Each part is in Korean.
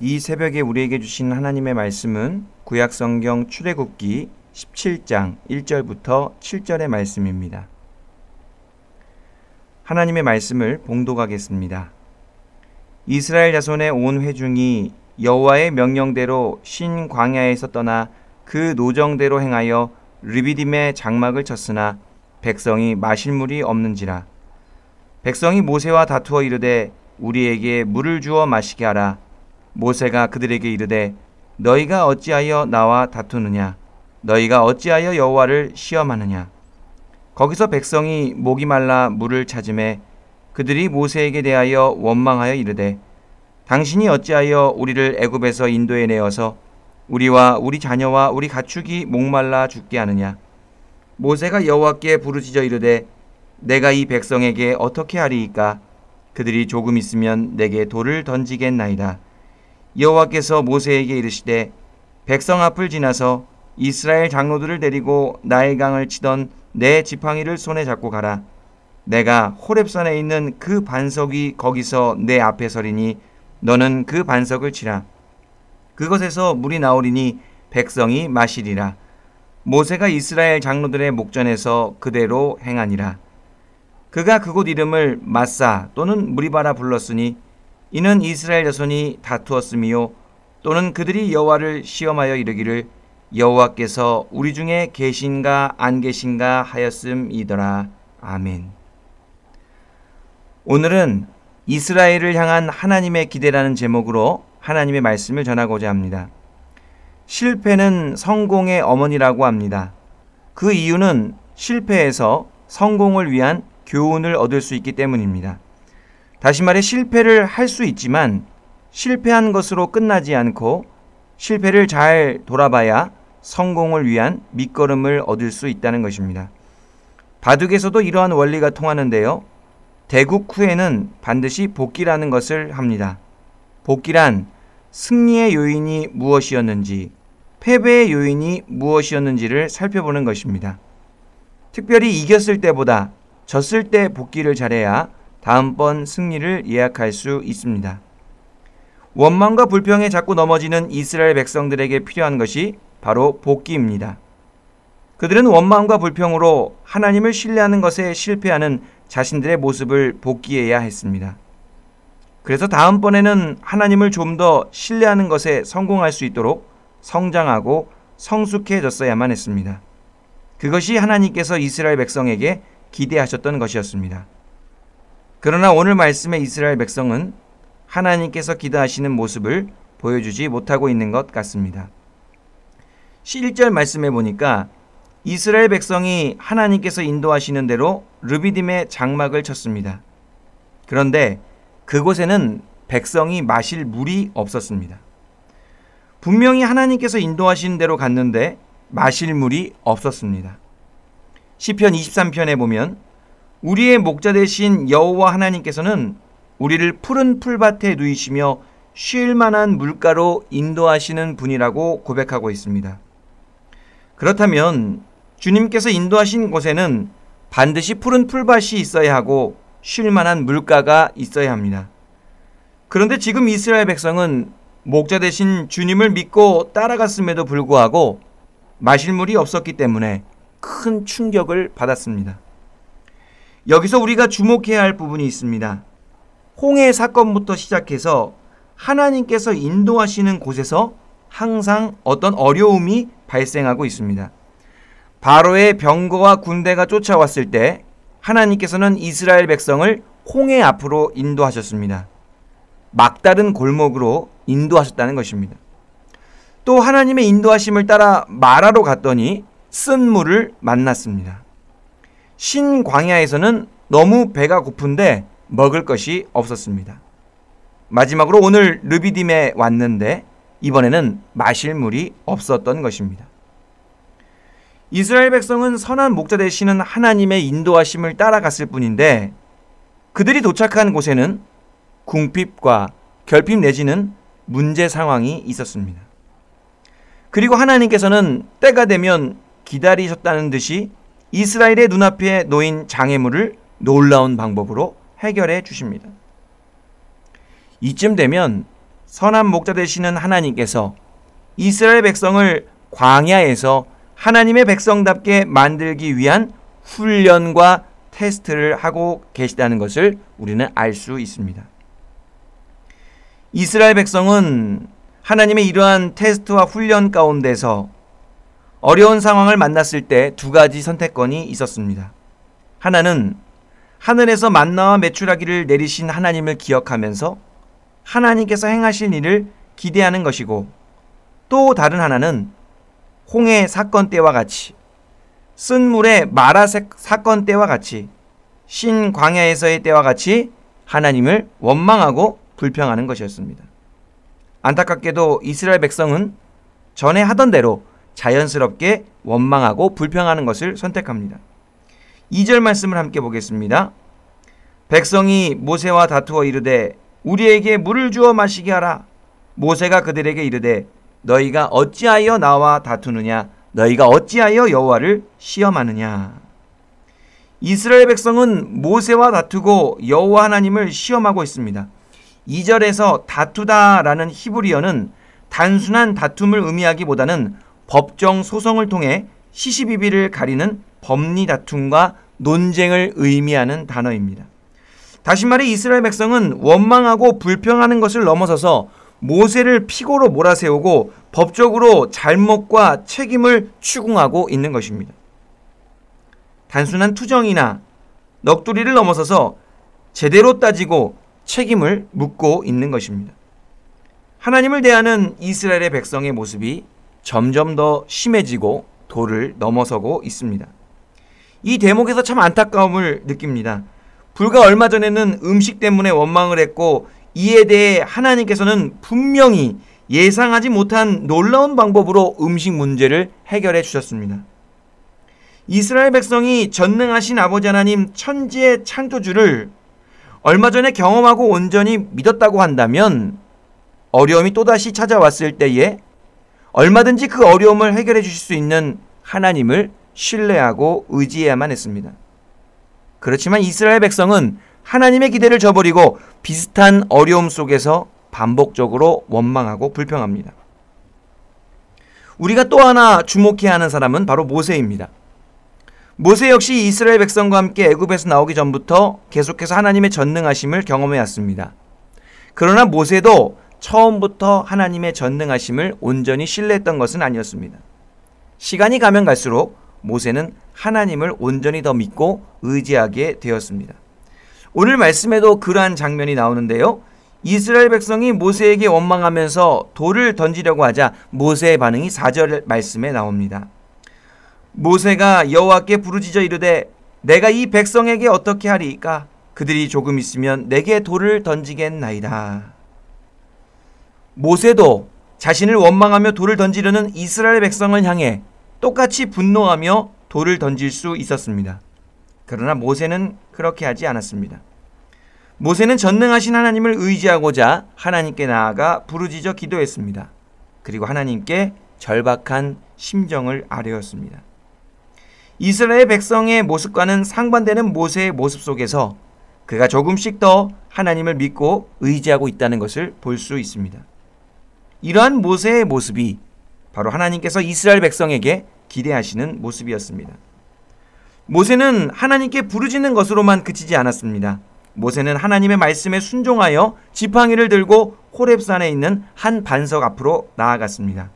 이 새벽에 우리에게 주신 하나님의 말씀은 구약성경 출애굽기 17장 1절부터 7절의 말씀입니다. 하나님의 말씀을 봉독하겠습니다. 이스라엘 자손의 온 회중이 여호와의 명령대로 신 광야에서 떠나 그 노정대로 행하여 르비딤의 장막을 쳤으나 백성이 마실 물이 없는지라. 백성이 모세와 다투어 이르되 우리에게 물을 주어 마시게 하라. 모세가 그들에게 이르되 너희가 어찌하여 나와 다투느냐? 너희가 어찌하여 여호와를 시험하느냐? 거기서 백성이 목이 말라 물을 찾으매 그들이 모세에게 대하여 원망하여 이르되 당신이 어찌하여 우리를 애굽에서 인도에 내어서 우리와 우리 자녀와 우리 가축이 목말라 죽게 하느냐? 모세가 여호와께 부르짖어 이르되 내가 이 백성에게 어떻게 하리이까? 그들이 조금 있으면 내게 돌을 던지겠나이다. 여호와께서 모세에게 이르시되 백성 앞을 지나서 이스라엘 장로들을 데리고 나일강을 치던 내 지팡이를 손에 잡고 가라. 내가 호렙산에 있는 그 반석이 거기서 내 앞에 서리니 너는 그 반석을 치라. 그것에서 물이 나오리니 백성이 마시리라. 모세가 이스라엘 장로들의 목전에서 그대로 행하니라. 그가 그곳 이름을 마사 또는 무리바라 불렀으니 이는 이스라엘 자손이 다투었음이요 또는 그들이 여호와를 시험하여 이르기를 여호와께서 우리 중에 계신가 안 계신가 하였음이더라. 아멘. 오늘은 이스라엘을 향한 하나님의 기대라는 제목으로 하나님의 말씀을 전하고자 합니다. 실패는 성공의 어머니라고 합니다. 그 이유는 실패에서 성공을 위한 교훈을 얻을 수 있기 때문입니다. 다시 말해 실패를 할 수 있지만 실패한 것으로 끝나지 않고 실패를 잘 돌아봐야 성공을 위한 밑거름을 얻을 수 있다는 것입니다. 바둑에서도 이러한 원리가 통하는데요. 대국 후에는 반드시 복기라는 것을 합니다. 복기란 승리의 요인이 무엇이었는지, 패배의 요인이 무엇이었는지를 살펴보는 것입니다. 특별히 이겼을 때보다 졌을 때 복기를 잘해야 다음번 승리를 예약할 수 있습니다. 원망과 불평에 자꾸 넘어지는 이스라엘 백성들에게 필요한 것이 바로 복기입니다. 그들은 원망과 불평으로 하나님을 신뢰하는 것에 실패하는 자신들의 모습을 복기해야 했습니다. 그래서 다음번에는 하나님을 좀 더 신뢰하는 것에 성공할 수 있도록 성장하고 성숙해졌어야만 했습니다. 그것이 하나님께서 이스라엘 백성에게 기대하셨던 것이었습니다. 그러나 오늘 말씀의 이스라엘 백성은 하나님께서 기대하시는 모습을 보여주지 못하고 있는 것 같습니다. 11절 말씀해 보니까 이스라엘 백성이 하나님께서 인도하시는 대로 르비딤의 장막을 쳤습니다. 그런데 그곳에는 백성이 마실 물이 없었습니다. 분명히 하나님께서 인도하시는 대로 갔는데 마실 물이 없었습니다. 시편 23편에 보면 우리의 목자 되신 여호와 하나님께서는 우리를 푸른 풀밭에 누이시며 쉴 만한 물가로 인도하시는 분이라고 고백하고 있습니다. 그렇다면 주님께서 인도하신 곳에는 반드시 푸른 풀밭이 있어야 하고 쉴 만한 물가가 있어야 합니다. 그런데 지금 이스라엘 백성은 목자 되신 주님을 믿고 따라갔음에도 불구하고 마실 물이 없었기 때문에 큰 충격을 받았습니다. 여기서 우리가 주목해야 할 부분이 있습니다. 홍해 사건부터 시작해서 하나님께서 인도하시는 곳에서 항상 어떤 어려움이 발생하고 있습니다. 바로의 병거와 군대가 쫓아왔을 때 하나님께서는 이스라엘 백성을 홍해 앞으로 인도하셨습니다. 막다른 골목으로 인도하셨다는 것입니다. 또 하나님의 인도하심을 따라 마라로 갔더니 쓴 물을 만났습니다. 신광야에서는 너무 배가 고픈데 먹을 것이 없었습니다. 마지막으로 오늘 르비딤에 왔는데 이번에는 마실 물이 없었던 것입니다. 이스라엘 백성은 선한 목자 되시는 하나님의 인도하심을 따라갔을 뿐인데 그들이 도착한 곳에는 궁핍과 결핍 내지는 문제 상황이 있었습니다. 그리고 하나님께서는 때가 되면 기다리셨다는 듯이 이스라엘의 눈앞에 놓인 장애물을 놀라운 방법으로 해결해 주십니다. 이쯤 되면 선한 목자 되시는 하나님께서 이스라엘 백성을 광야에서 하나님의 백성답게 만들기 위한 훈련과 테스트를 하고 계시다는 것을 우리는 알 수 있습니다. 이스라엘 백성은 하나님의 이러한 테스트와 훈련 가운데서 어려운 상황을 만났을 때 두 가지 선택권이 있었습니다. 하나는 하늘에서 만나와 메추라기를 내리신 하나님을 기억하면서 하나님께서 행하실 일을 기대하는 것이고, 또 다른 하나는 홍해 사건 때와 같이, 쓴물의 마라 사건 때와 같이, 신광야에서의 때와 같이 하나님을 원망하고 불평하는 것이었습니다. 안타깝게도 이스라엘 백성은 전에 하던 대로 자연스럽게 원망하고 불평하는 것을 선택합니다. 2절 말씀을 함께 보겠습니다. 백성이 모세와 다투어 이르되 우리에게 물을 주어 마시게 하라. 모세가 그들에게 이르되 너희가 어찌하여 나와 다투느냐? 너희가 어찌하여 여호와를 시험하느냐? 이스라엘 백성은 모세와 다투고 여호와 하나님을 시험하고 있습니다. 2절에서 다투다라는 히브리어는 단순한 다툼을 의미하기보다는 법정 소송을 통해 시시비비를 가리는 법리 다툼과 논쟁을 의미하는 단어입니다. 다시 말해 이스라엘 백성은 원망하고 불평하는 것을 넘어서서 모세를 피고로 몰아세우고 법적으로 잘못과 책임을 추궁하고 있는 것입니다. 단순한 투정이나 넋두리를 넘어서서 제대로 따지고 책임을 묻고 있는 것입니다. 하나님을 대하는 이스라엘의 백성의 모습이 점점 더 심해지고 도를 넘어서고 있습니다. 이 대목에서 참 안타까움을 느낍니다. 불과 얼마 전에는 음식 때문에 원망을 했고, 이에 대해 하나님께서는 분명히 예상하지 못한 놀라운 방법으로 음식 문제를 해결해 주셨습니다. 이스라엘 백성이 전능하신 아버지 하나님 천지의 창조주를 얼마 전에 경험하고 온전히 믿었다고 한다면 어려움이 또다시 찾아왔을 때에 얼마든지 그 어려움을 해결해 주실 수 있는 하나님을 신뢰하고 의지해야만 했습니다. 그렇지만 이스라엘 백성은 하나님의 기대를 저버리고 비슷한 어려움 속에서 반복적으로 원망하고 불평합니다. 우리가 또 하나 주목해야 하는 사람은 바로 모세입니다. 모세 역시 이스라엘 백성과 함께 애굽에서 나오기 전부터 계속해서 하나님의 전능하심을 경험해 왔습니다. 그러나 모세도 처음부터 하나님의 전능하심을 온전히 신뢰했던 것은 아니었습니다. 시간이 가면 갈수록 모세는 하나님을 온전히 더 믿고 의지하게 되었습니다. 오늘 말씀에도 그러한 장면이 나오는데요. 이스라엘 백성이 모세에게 원망하면서 돌을 던지려고 하자 모세의 반응이 4절 말씀에 나옵니다. 모세가 여호와께 부르짖어 이르되 내가 이 백성에게 어떻게 하리이까? 그들이 조금 있으면 내게 돌을 던지겠나이다. 모세도 자신을 원망하며 돌을 던지려는 이스라엘 백성을 향해 똑같이 분노하며 돌을 던질 수 있었습니다. 그러나 모세는 그렇게 하지 않았습니다. 모세는 전능하신 하나님을 의지하고자 하나님께 나아가 부르짖어 기도했습니다. 그리고 하나님께 절박한 심정을 아뢰었습니다. 이스라엘 백성의 모습과는 상반되는 모세의 모습 속에서 그가 조금씩 더 하나님을 믿고 의지하고 있다는 것을 볼 수 있습니다. 이러한 모세의 모습이 바로 하나님께서 이스라엘 백성에게 기대하시는 모습이었습니다. 모세는 하나님께 부르짖는 것으로만 그치지 않았습니다. 모세는 하나님의 말씀에 순종하여 지팡이를 들고 호렙산에 있는 한 반석 앞으로 나아갔습니다.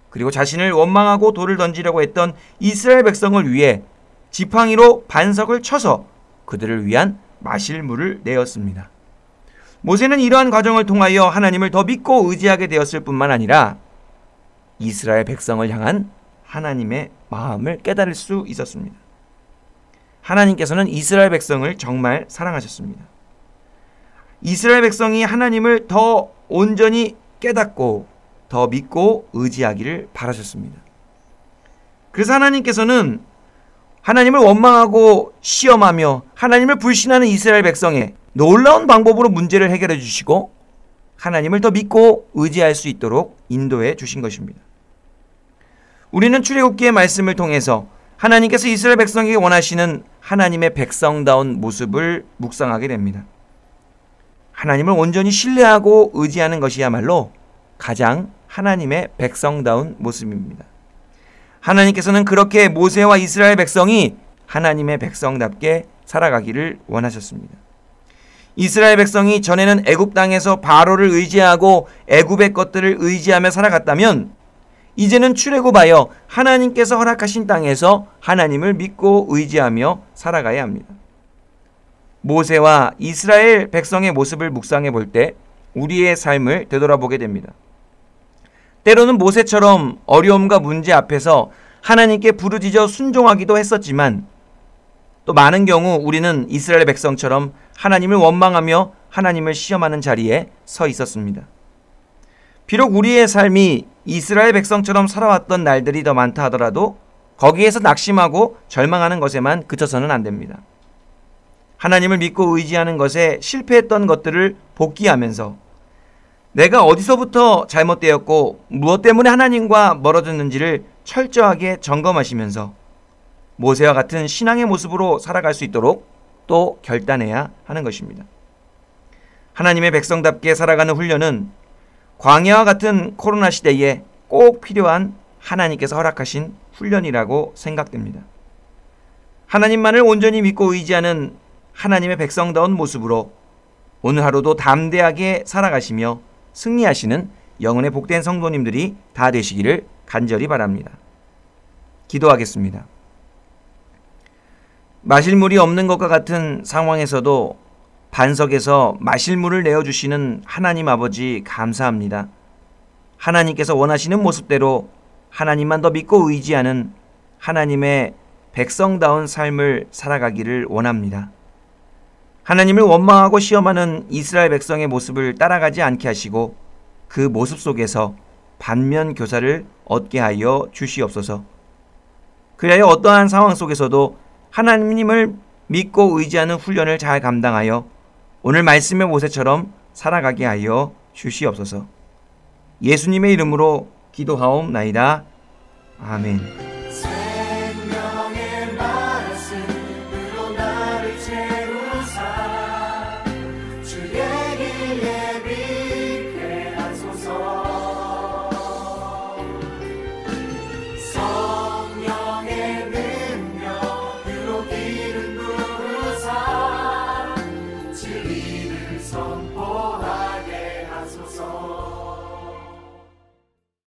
그리고 자신을 원망하고 돌을 던지려고 했던 이스라엘 백성을 위해 지팡이로 반석을 쳐서 그들을 위한 마실 물을 내었습니다. 모세는 이러한 과정을 통하여 하나님을 더 믿고 의지하게 되었을 뿐만 아니라 이스라엘 백성을 향한 하나님의 마음을 깨달을 수 있었습니다. 하나님께서는 이스라엘 백성을 정말 사랑하셨습니다. 이스라엘 백성이 하나님을 더 온전히 깨닫고 더 믿고 의지하기를 바라셨습니다. 그래서 하나님께서는 하나님을 원망하고 시험하며 하나님을 불신하는 이스라엘 백성의 놀라운 방법으로 문제를 해결해 주시고 하나님을 더 믿고 의지할 수 있도록 인도해 주신 것입니다. 우리는 출애굽기의 말씀을 통해서 하나님께서 이스라엘 백성에게 원하시는 하나님의 백성다운 모습을 묵상하게 됩니다. 하나님을 온전히 신뢰하고 의지하는 것이야말로 가장 하나님의 백성다운 모습입니다. 하나님께서는 그렇게 모세와 이스라엘 백성이 하나님의 백성답게 살아가기를 원하셨습니다. 이스라엘 백성이 전에는 애굽 땅에서 바로를 의지하고 애굽의 것들을 의지하며 살아갔다면 이제는 출애굽하여 하나님께서 허락하신 땅에서 하나님을 믿고 의지하며 살아가야 합니다. 모세와 이스라엘 백성의 모습을 묵상해 볼 때 우리의 삶을 되돌아보게 됩니다. 때로는 모세처럼 어려움과 문제 앞에서 하나님께 부르짖어 순종하기도 했었지만 또 많은 경우 우리는 이스라엘 백성처럼 하나님을 원망하며 하나님을 시험하는 자리에 서 있었습니다. 비록 우리의 삶이 이스라엘 백성처럼 살아왔던 날들이 더 많다 하더라도 거기에서 낙심하고 절망하는 것에만 그쳐서는 안 됩니다. 하나님을 믿고 의지하는 것에 실패했던 것들을 복귀하면서 내가 어디서부터 잘못되었고 무엇 때문에 하나님과 멀어졌는지를 철저하게 점검하시면서 모세와 같은 신앙의 모습으로 살아갈 수 있도록 또 결단해야 하는 것입니다. 하나님의 백성답게 살아가는 훈련은 광야와 같은 코로나 시대에 꼭 필요한 하나님께서 허락하신 훈련이라고 생각됩니다. 하나님만을 온전히 믿고 의지하는 하나님의 백성다운 모습으로 오늘 하루도 담대하게 살아가시며 승리하시는 영혼의 복된 성도님들이 다 되시기를 간절히 바랍니다. 기도하겠습니다. 마실 물이 없는 것과 같은 상황에서도 반석에서 마실 물을 내어주시는 하나님 아버지 감사합니다. 하나님께서 원하시는 모습대로 하나님만 더 믿고 의지하는 하나님의 백성다운 삶을 살아가기를 원합니다. 하나님을 원망하고 시험하는 이스라엘 백성의 모습을 따라가지 않게 하시고 그 모습 속에서 반면 교사를 얻게 하여 주시옵소서. 그리하여 어떠한 상황 속에서도 하나님을 믿고 의지하는 훈련을 잘 감당하여 오늘 말씀의 모세처럼 살아가게 하여 주시옵소서. 예수님의 이름으로 기도하옵나이다. 아멘.